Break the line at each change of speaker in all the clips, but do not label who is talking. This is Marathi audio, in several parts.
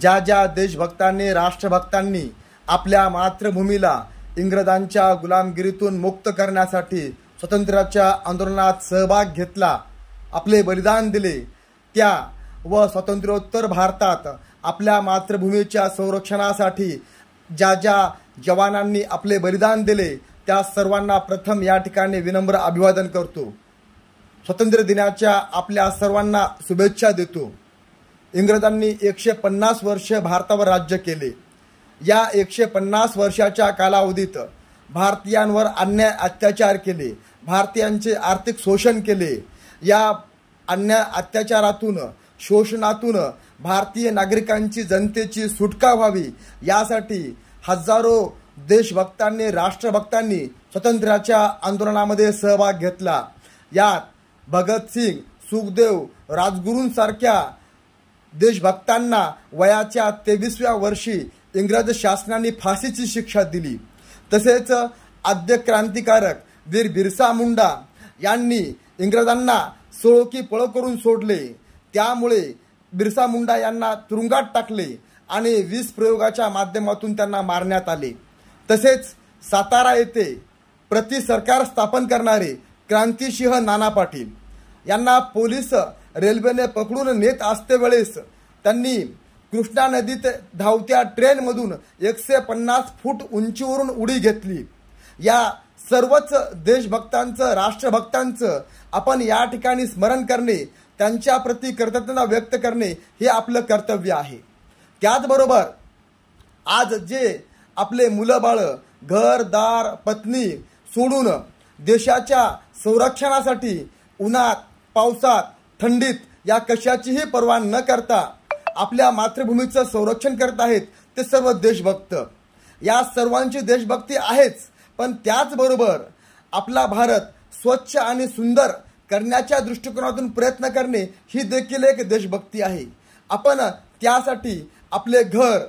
ज्या ज्या देशभक्तांनी राष्ट्रभक्तांनी आपल्या मातृभूमीला इंग्रजांच्या गुलामगिरीतून मुक्त करण्यासाठी स्वातंत्र्याच्या आंदोलनात सहभाग घेतला, आपले बलिदान दिले, त्या व स्वातंत्र्योत्तर भारतात आपल्या मातृभूमीच्या संरक्षणासाठी ज्या ज्या जवानांनी आपले बलिदान दिले त्या सर्वांना प्रथम या ठिकाणी विनम्र अभिवादन करतो। स्वातंत्र्य दिनाच्या आपल्या सर्वांना शुभेच्छा देतो। इंग्रजांनी 150 वर्ष भारतावर राज्य केले। या 150 वर्षाच्या कालावधीत भारतीयांवर अन्याय अत्याचार केले, भारतीयांचे आर्थिक शोषण केले। या अन्याय अत्याचारातून शोषणातून भारतीय नागरिकांची जनतेची सुटका व्हावी यासाठी हजारो देशभक्तांनी राष्ट्रभक्तांनी स्वातंत्र्याच्या आंदोलनामध्ये सहभाग घेतला। यात भगतसिंग, सुखदेव, राजगुरूंसारख्या देशभक्तांना वयाच्या 23व्या वर्षी इंग्रज शासनाने फाशीची शिक्षा दिली। तसेच आद्य क्रांतिकारक वीर बिरसा मुंडा यांनी इंग्रजांना सोळो की पळो करून सोडले। त्यामुळे बिरसा मुंडा यांना तुरुंगात टाकले आणि विष प्रयोगाच्या माध्यमातून त्यांना मारण्यात आले। तसेच सातारा येथे प्रति सरकार स्थापन करणारे क्रांतिसिंह नाना पाटील यांना पोलीस रेल्वेने पकडून नेत असते वेळेस त्यांनी कृष्णा नदीत धावत्या ट्रेनमधून 150 फूट उंचीवरून उडी घेतली। या सर्वच देशभक्तांचं राष्ट्रभक्तांचं आपण या ठिकाणी स्मरण करणे, त्यांच्या प्रति कृतज्ञता व्यक्त करणे हे आपलं कर्तव्य आहे। त्याचबरोबर आज जे आपले मुलं बाळ घरदार पत्नी सोडून देशाच्या संरक्षणासाठी उन्हात पावसात थंडीत या कशाचीही पर्वा न करता आपल्या मातृभूमीचं संरक्षण करत आहेत ते सर्व देशभक्त। या सर्वांची देशभक्ती आहेच, पण त्याचबरोबर आपला भारत स्वच्छ आणि सुंदर करण्याच्या दृष्टिकोनातून प्रयत्न करणे ही देखील एक देशभक्ती आहे। आपण त्यासाठी आपले घर,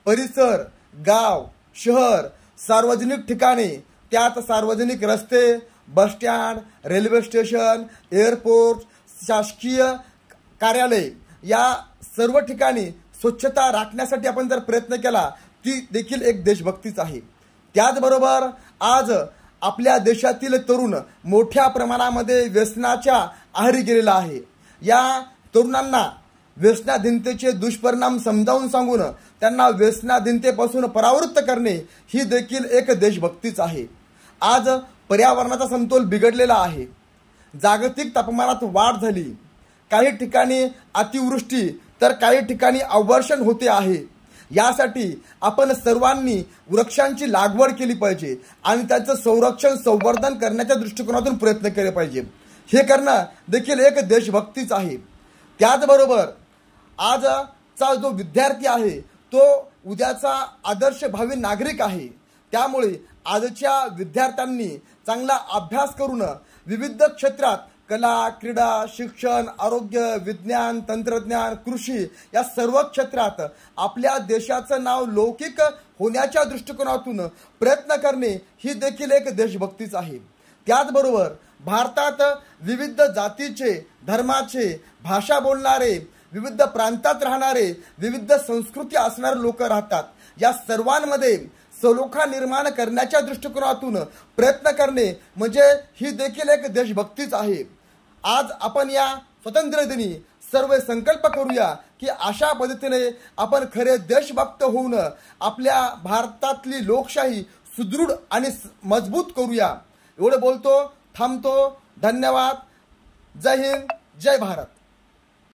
परिसर, गाव, शहर, सार्वजनिक ठिकाणे, त्यात सार्वजनिक रस्ते, bus stand, railway station, airport, शासकीय कार्यालय या सर्व ठिकाणी स्वच्छता राखण्यासाठी आपण जर प्रयत्न केला ती देखील एक देशभक्तीच आहे। त्याचबरोबर आज आपल्या देशातील तरुण मोठ्या प्रमाणामध्ये व्यसनाच्या आहारी गेलेला आहे। या तरुणांना व्यसनाधीनतेचे दुष्परिणाम समजावून सांगून त्यांना व्यसनाधीनतेपासून परावृत्त करणे ही देखील एक देशभक्तीच आहे। आज पर्यावरणाचा समतोल बिघडलेला आहे, जागतिक तापमानात वाढ झाली, काही ठिकाणी अतिवृष्टी तर काही ठिकाणी अवर्षण होते आहे। यासाठी आपण सर्वांनी वृक्षांची लागवड केली पाहिजे आणि त्याचं संरक्षण संवर्धन करण्याच्या दृष्टिकोनातून प्रयत्न केले पाहिजे। हे करणं देखील एक देशभक्तीच आहे। त्याचबरोबर आजचा जो विद्यार्थी आहे तो उद्याचा आदर्श भावी नागरिक आहे। त्यामुळे आजच्या विद्यार्थ्यांनी चांगला अभ्यास करून विविध क्षेत्रात कला, क्रीडा, शिक्षण, आरोग्य, विज्ञान, तंत्रज्ञान, कृषी या सर्व क्षेत्रात आपल्या देशाचं नाव लौकिक होण्याच्या दृष्टिकोनातून प्रयत्न करणे ही देखील एक देशभक्तीच आहे। त्याचबरोबर भारतात विविध जातीचे, धर्माचे, भाषा बोलणारे, विविध प्रांतात राहणारे, विविध संस्कृती असणारे लोक राहतात। या सर्वांमध्ये सलोखा निर्माण करण्याच्या दृष्टिकोनातून प्रयत्न करणे म्हणजे ही देखील एक देशभक्तीच आहे। आज आपण या स्वातंत्र्य दिनी सर्व संकल्प करूया की अशा पद्धतीने आपण खरे देशभक्त होऊन आपल्या भारतातली लोकशाही सुदृढ आणि मजबूत करूया। एवढे बोलतो, थांबतो। धन्यवाद। जय हिंद, जय भारत।